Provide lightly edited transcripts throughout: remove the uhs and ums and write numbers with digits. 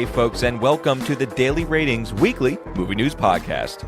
Hey folks, and welcome to the Daily Ratings Weekly Movie News Podcast.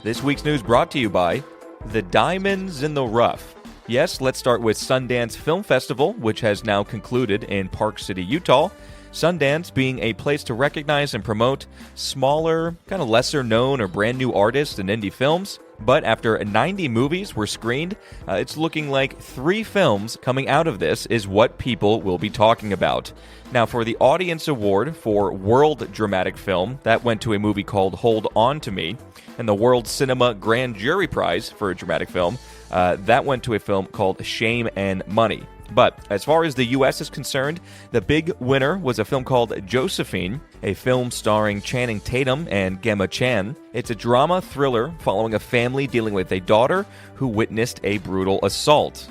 This week's news brought to you by The Diamonds in the Rough. Yes, let's start with Sundance Film Festival, which has now concluded in Park City, Utah. Sundance being a place to recognize and promote smaller, kind of lesser known or brand new artists and indie films. But after 90 movies were screened, it's looking like 3 films coming out of this is what people will be talking about. Now, for the Audience Award for World Dramatic Film, that went to a movie called Hold On to Me. And the World Cinema Grand Jury Prize for a Dramatic Film, that went to a film called Shame and Money. But as far as the U.S. is concerned, the big winner was a film called Josephine, a film starring Channing Tatum and Gemma Chan. It's a drama thriller following a family dealing with a daughter who witnessed a brutal assault.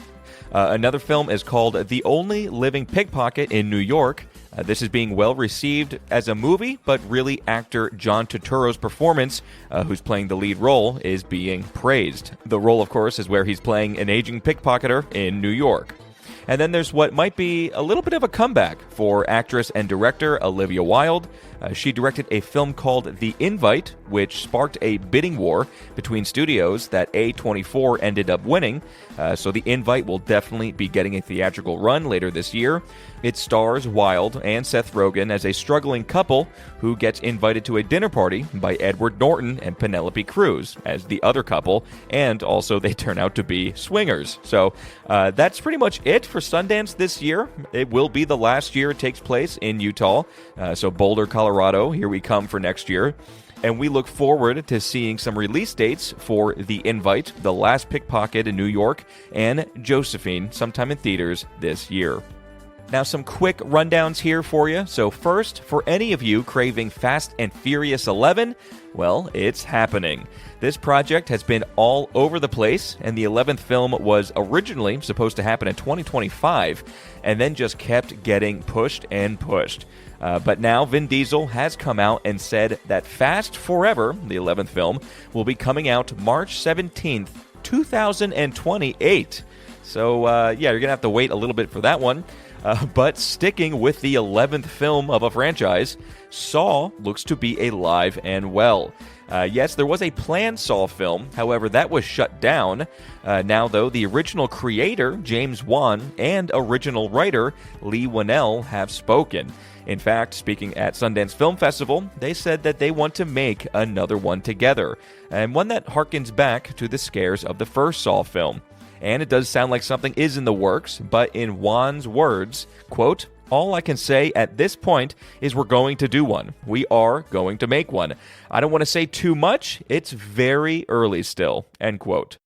Another film is called The Only Living Pickpocket in New York. This is being well received as a movie, but really actor John Turturro's performance, who's playing the lead role, is being praised. The role, of course, is where he's playing an aging pickpocketer in New York. And then there's what might be a little bit of a comeback for actress and director Olivia Wilde. She directed a film called The Invite, which sparked a bidding war between studios that A24 ended up winning. So The Invite will definitely be getting a theatrical run later this year. It stars Wilde and Seth Rogen as a struggling couple who gets invited to a dinner party by Edward Norton and Penelope Cruz as the other couple, and also they turn out to be swingers. So that's pretty much it for Sundance this year. It will be the last year it takes place in Utah. So Boulder, Colorado, here we come for next year. And we look forward to seeing some release dates for The Invite, The Last Pickpocket in New York, and Josephine sometime in theaters this year. Now, some quick rundowns here for you. So first, for any of you craving Fast and Furious 11, well, it's happening. This project has been all over the place, and the 11th film was originally supposed to happen in 2025, and then just kept getting pushed and pushed. But now Vin Diesel has come out and said that Fast Forever, the 11th film, will be coming out March 17th, 2028. So, you're going to have to wait a little bit for that one. But sticking with the 11th film of a franchise, Saw looks to be alive and well. Yes, there was a planned Saw film, however, that was shut down. Now, though, the original creator, James Wan, and original writer, Lee Whannell, have spoken. In fact, speaking at Sundance Film Festival, they said that they want to make another one together, and one that harkens back to the scares of the first Saw film. And it does sound like something is in the works, but in Wan's words, quote, "All I can say at this point is we're going to do one. We are going to make one. I don't want to say too much. It's very early still," end quote.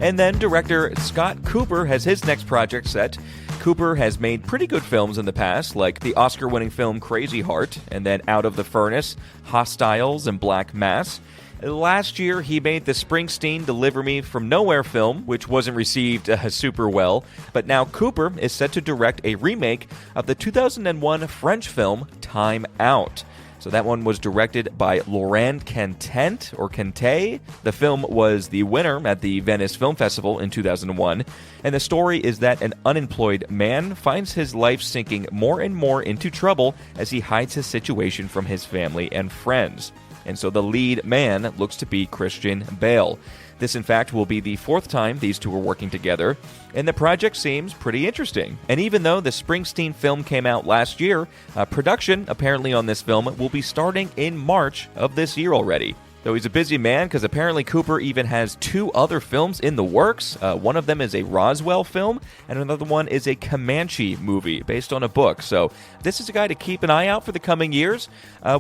And then director Scott Cooper has his next project set. Cooper has made pretty good films in the past, like the Oscar-winning film Crazy Heart, and then Out of the Furnace, Hostiles, and Black Mass. Last year, he made the Springsteen Deliver Me From Nowhere film, which wasn't received super well, but now Cooper is set to direct a remake of the 2001 French film Time Out. So that one was directed by Laurent Cantet, or Cantet. The film was the winner at the Venice Film Festival in 2001, and the story is that an unemployed man finds his life sinking more and more into trouble as he hides his situation from his family and friends. And so the lead man looks to be Christian Bale. This, in fact, will be the 4th time these two are working together, and the project seems pretty interesting. And even though the Springsteen film came out last year, production apparently on this film will be starting in March of this year already. Though he's a busy man, because apparently Cooper even has 2 other films in the works. One of them is a Roswell film, and another one is a Comanche movie based on a book. So this is a guy to keep an eye out for the coming years.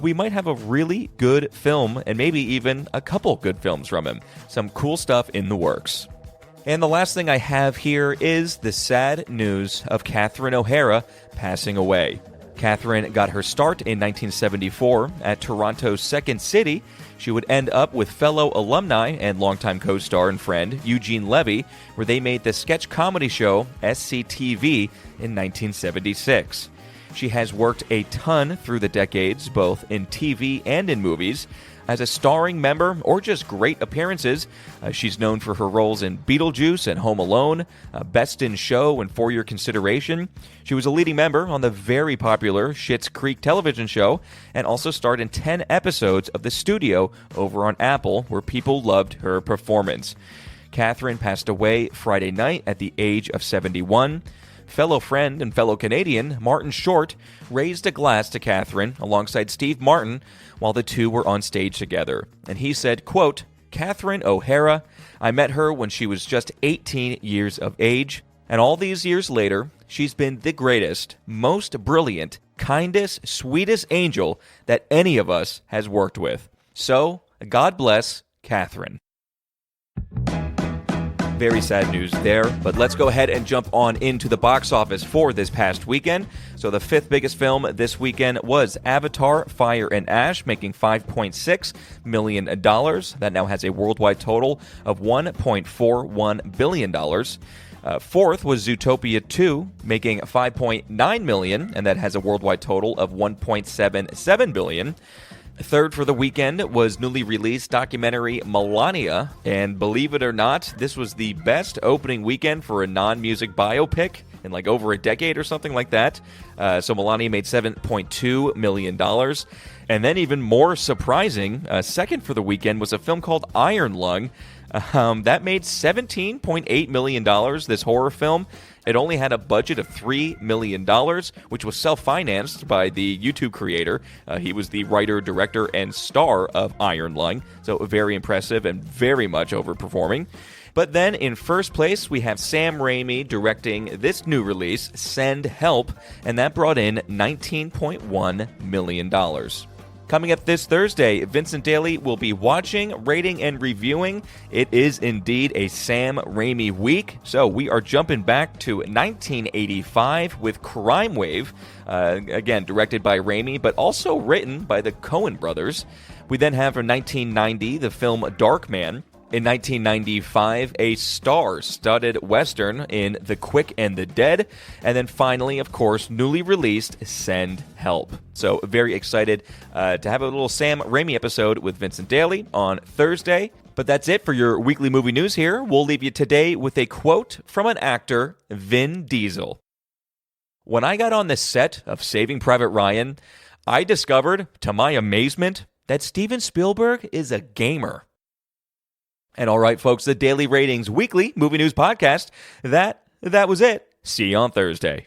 We might have a really good film, and maybe even a couple good films from him. Some cool stuff in the works. And the last thing I have here is the sad news of Catherine O'Hara passing away. Catherine got her start in 1974 at Toronto's Second City. She would end up with fellow alumni and longtime co-star and friend Eugene Levy, where they made the sketch comedy show SCTV in 1976. She has worked a ton through the decades, both in TV and in movies. As a starring member or just great appearances, she's known for her roles in Beetlejuice and Home Alone, Best in Show and For Your Consideration. She was a leading member on the very popular Schitt's Creek television show and also starred in 10 episodes of The Studio over on Apple, where people loved her performance. Catherine passed away Friday night at the age of 71. Fellow friend and fellow Canadian Martin Short raised a glass to Catherine alongside Steve Martin while the two were on stage together. And he said, quote, "Catherine O'Hara, I met her when she was just 18 years of age, and all these years later, she's been the greatest, most brilliant, kindest, sweetest angel that any of us has worked with. So, God bless Catherine." Very sad news there, but let's go ahead and jump on into the box office for this past weekend. So the fifth biggest film this weekend was Avatar: Fire and Ash, making $5.6 million. That now has a worldwide total of $1.41 billion. Fourth was Zootopia 2, making $5.9 million, and that has a worldwide total of $1.77 billion. Third for the weekend was newly released documentary Melania, and believe it or not, this was the best opening weekend for a non-music biopic in like over a decade or something like that. So Melania made $7.2 million. And then even more surprising, second for the weekend was a film called Iron Lung. That made $17.8 million, this horror film. It only had a budget of $3 million, which was self-financed by the YouTube creator. He was the writer, director, and star of Iron Lung, so very impressive and very much overperforming. But then in first place, we have Sam Raimi directing this new release, Send Help, and that brought in $19.1 million. Coming up this Thursday, Vincent Daly will be watching, rating, and reviewing. It is indeed a Sam Raimi week, so we are jumping back to 1985 with Crime Wave, again directed by Raimi, but also written by the Coen brothers. We then have from 1990 the film Darkman. In 1995, a star-studded Western in The Quick and the Dead. And then finally, of course, newly released Send Help. So very excited to have a little Sam Raimi episode with Vincent Daly on Thursday. But that's it for your weekly movie news here. We'll leave you today with a quote from an actor, Vin Diesel. "When I got on the set of Saving Private Ryan, I discovered, to my amazement, that Steven Spielberg is a gamer." And all right, folks, the Daily Ratings weekly movie news podcast, that was it. See you on Thursday.